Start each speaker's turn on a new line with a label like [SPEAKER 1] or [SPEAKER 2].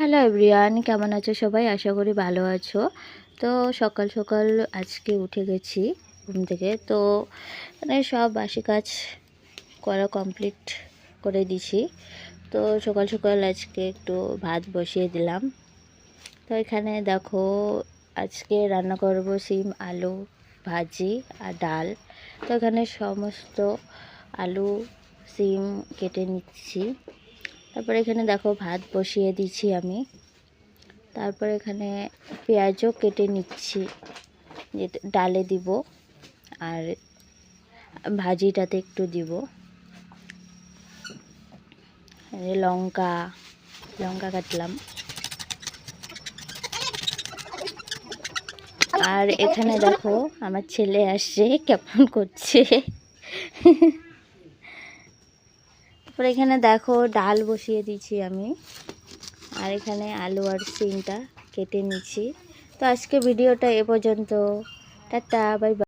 [SPEAKER 1] Hello everyone, কেমন আছো সবাই? আশা করি ভালো আছো। তো সকাল সকাল আজকে উঠে গেছি ঘুম থেকে। তো মানে সব বাসি কাজ করা কমপ্লিট করে দিছি। তো সকাল সকাল আজকে একটু ভাত বসিয়ে দিলাম। তো এখানে দেখো আজকে রান্না করব সিম আলু ভাজি আর ডাল। তো এখানে সমস্ত আলু সিম কেটে নিচ্ছি। তারপরে এখানে দেখো ভাত বসিয়ে দিচ্ছি আমি। তারপর এখানে পেঁয়াজও কেটে নিচ্ছি, যে ডালে দিব আর ভাজিটাতে একটু দিব। লঙ্কা কাটলাম। আর এখানে দেখো আমার ছেলে আসছে, কেমন করছে। তারপর এখানে দেখো ডাল বসিয়ে দিচ্ছি আমি, আর এখানে আলু আর সিমটা কেটে নিচ্ছি। তো আজকে ভিডিওটা এ পর্যন্ত। Tata, bye bye.